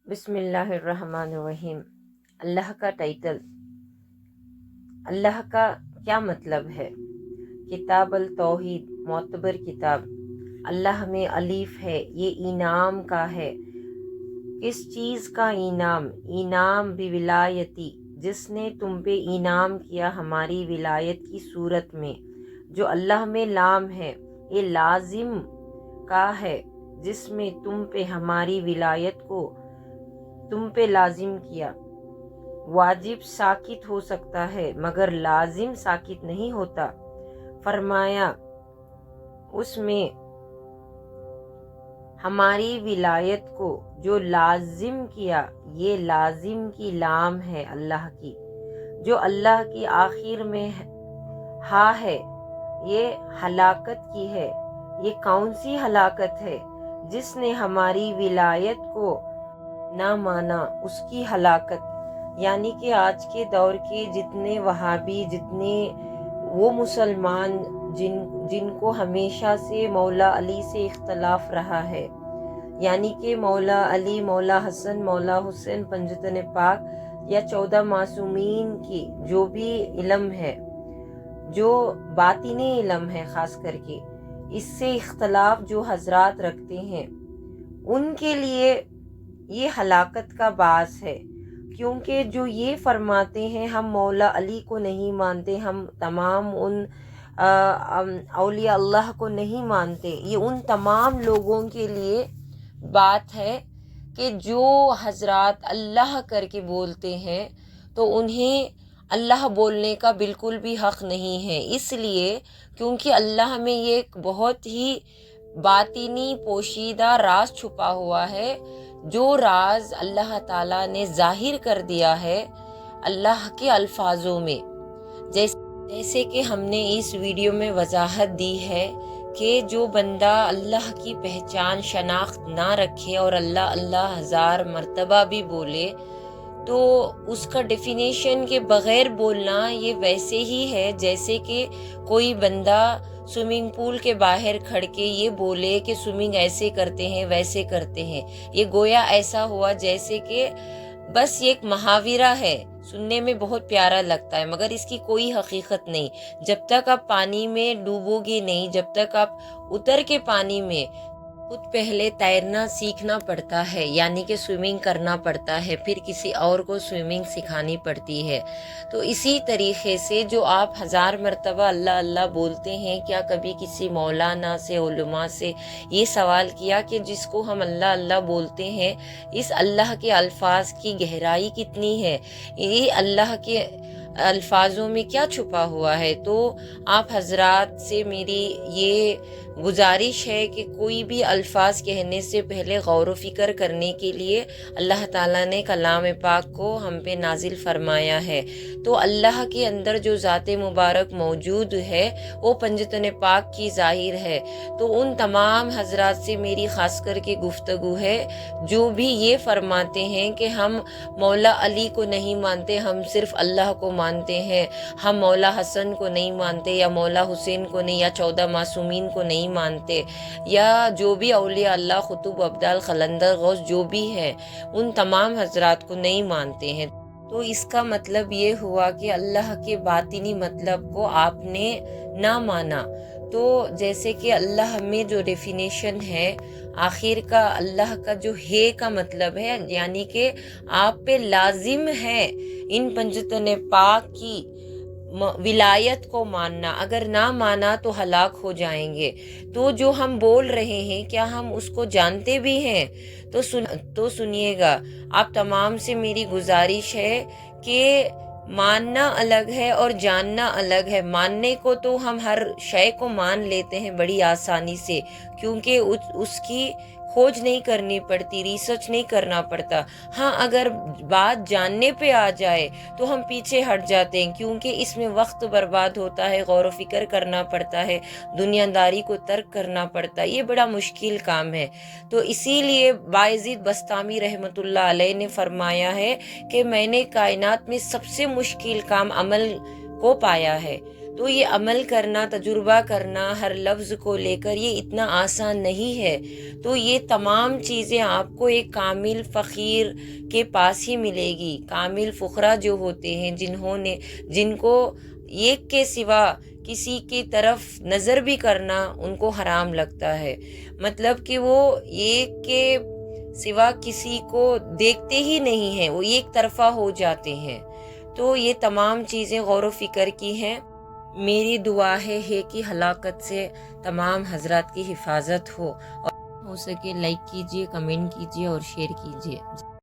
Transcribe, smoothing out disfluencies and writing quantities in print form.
بسم اللہ الرحمن الرحیم۔ اللہ کا ٹائٹل، اللہ کا کیا مطلب ہے؟ کتاب التوحید معتبر کتاب۔ اللہ میں الف ہے، یہ انعام کا ہے۔ کس چیز کا انعام؟ انعام بولایتی، جس نے تم پہ انعام کیا ہماری ولایت کی صورت میں۔ جو اللہ میں لام ہے، یہ لازم کا ہے، جس میں تم پہ ہماری ولایت کو تم پہ لازم کیا۔ واجب ساکت ہو سکتا ہے مگر لازم ساکت نہیں ہوتا۔ فرمایا اس میں ہماری ولایت کو جو لازم کیا، یہ لازم کی لام ہے اللہ کی، جو اللہ کی آخر میں ہا ہے، یہ ہلاکت کی ہے۔ یہ کون سی ہلاکت ہے؟ جس نے ہماری ولایت کو نہ مانا، اس کی ہلاکت۔ یعنی کہ آج کے دور کے جتنے وہابی، جتنے وہ مسلمان جن کو ہمیشہ سے مولا علی سے اختلاف رہا ہے، یعنی کہ مولا علی، مولا حسن، مولا حسین، پنجتن پاک یا 14 معصومین کی جو بھی علم ہے، جو باطنی علم ہے، خاص کر کے اس سے اختلاف جو حضرات رکھتے ہیں، ان کے لیے یہ ہلاکت کا باعث ہے۔ کیونکہ جو یہ فرماتے ہیں ہم مولا علی کو نہیں مانتے، ہم تمام ان اولیاء اللہ کو نہیں مانتے، یہ ان تمام لوگوں کے لیے بات ہے کہ جو حضرات اللہ کر کے بولتے ہیں تو انہیں اللہ بولنے کا بالکل بھی حق نہیں ہے۔ اس لیے کیونکہ اللہ میں یہ ایک بہت ہی باطنی پوشیدہ راز چھپا ہوا ہے، جو راز اللہ تعالیٰ نے ظاہر کر دیا ہے اللہ کے الفاظوں میں۔ جیسے کہ ہم نے اس ویڈیو میں وضاحت دی ہے کہ جو بندہ اللہ کی پہچان شناخت نہ رکھے اور اللہ اللہ 1000 مرتبہ بھی بولے، تو اس کا ڈیفینیشن کے بغیر بولنا یہ ویسے ہی ہے جیسے کہ کوئی بندہ سوئمنگ پول کے باہر کھڑ کے یہ بولے کہ سوئمنگ ایسے کرتے ہیں ویسے کرتے ہیں۔ یہ گویا ایسا ہوا جیسے کہ بس یہ ایک محاورہ ہے، سننے میں بہت پیارا لگتا ہے مگر اس کی کوئی حقیقت نہیں۔ جب تک آپ پانی میں ڈوبو گے نہیں، جب تک آپ اتر کے پانی میں، خود پہلے تیرنا سیکھنا پڑتا ہے، یعنی کہ سوئمنگ کرنا پڑتا ہے، پھر کسی اور کو سوئمنگ سکھانی پڑتی ہے۔ تو اسی طریقے سے جو آپ 1000 مرتبہ اللہ اللہ بولتے ہیں، کیا کبھی کسی مولانا سے، علماء سے یہ سوال کیا کہ جس کو ہم اللہ اللہ بولتے ہیں، اس اللہ کے الفاظ کی گہرائی کتنی ہے؟ یہ اللہ کے الفاظوں میں کیا چھپا ہوا ہے؟ تو آپ حضرات سے میری یہ گزارش ہے کہ کوئی بھی الفاظ کہنے سے پہلے غور و فکر کرنے کے لیے اللہ تعالیٰ نے کلام پاک کو ہم پہ نازل فرمایا ہے۔ تو اللہ کے اندر جو ذات مبارک موجود ہے وہ پنجتن پاک کی ظاہر ہے۔ تو ان تمام حضرات سے میری خاص کر کے گفتگو ہے جو بھی یہ فرماتے ہیں کہ ہم مولا علی کو نہیں مانتے، ہم صرف اللہ کو مانتے ہیں، ہم مولا حسن کو نہیں مانتے یا مولا حسین کو نہیں، یا 14 معصومین کو نہیں مانتے، یا جو بھی اولیاء اللہ، قطب، ابدال، قلندر، غوث جو بھی ہیں، ان تمام حضرات کو نہیں مانتے ہیں۔ تو اس کا مطلب یہ ہوا کہ اللہ کے باطنی مطلب کو آپ نے نہ مانا۔ تو جیسے کہ اللہ میں جو ڈیفینیشن ہے، آخر کا اللہ کا جو ہے کا مطلب ہے، یعنی کہ آپ پہ لازم ہے ان پنجتن پاک کی ولایت کو ماننا۔ اگر نہ مانا تو ہلاک ہو جائیں گے۔ تو جو ہم بول رہے ہیں کیا ہم اس کو جانتے بھی ہیں؟ تو سنیے گا، آپ تمام سے میری گزارش ہے کہ ماننا الگ ہے اور جاننا الگ ہے۔ ماننے کو تو ہم ہر شے کو مان لیتے ہیں بڑی آسانی سے، کیونکہ اس کی کھوج نہیں کرنی پڑتی، ریسرچ نہیں کرنا پڑتا۔ ہاں، اگر بات جاننے پہ آ جائے تو ہم پیچھے ہٹ جاتے ہیں، کیونکہ اس میں وقت برباد ہوتا ہے، غور و فکر کرنا پڑتا ہے، دنیا داری کو ترک کرنا پڑتا ہے، یہ بڑا مشکل کام ہے۔ تو اسی لیے بایزید بستامی رحمۃ اللہ علیہ نے فرمایا ہے کہ میں نے کائنات میں سب سے مشکل کام عمل کو پایا ہے۔ تو یہ عمل کرنا، تجربہ کرنا ہر لفظ کو لے کر یہ اتنا آسان نہیں ہے۔ تو یہ تمام چیزیں آپ کو ایک کامل فقیر کے پاس ہی ملے گی۔ کامل فقراء جو ہوتے ہیں، جن کو ایک کے سوا کسی کی طرف نظر بھی کرنا ان کو حرام لگتا ہے، مطلب کہ وہ ایک کے سوا کسی کو دیکھتے ہی نہیں ہیں، وہ ایک طرفہ ہو جاتے ہیں۔ تو یہ تمام چیزیں غور و فکر کی ہیں۔ میری دعا ہے کہ ہلاکت سے تمام حضرات کی حفاظت ہو، اور ہو سکے لائک کیجیے، کمنٹ کیجیے اور شیئر کیجیے۔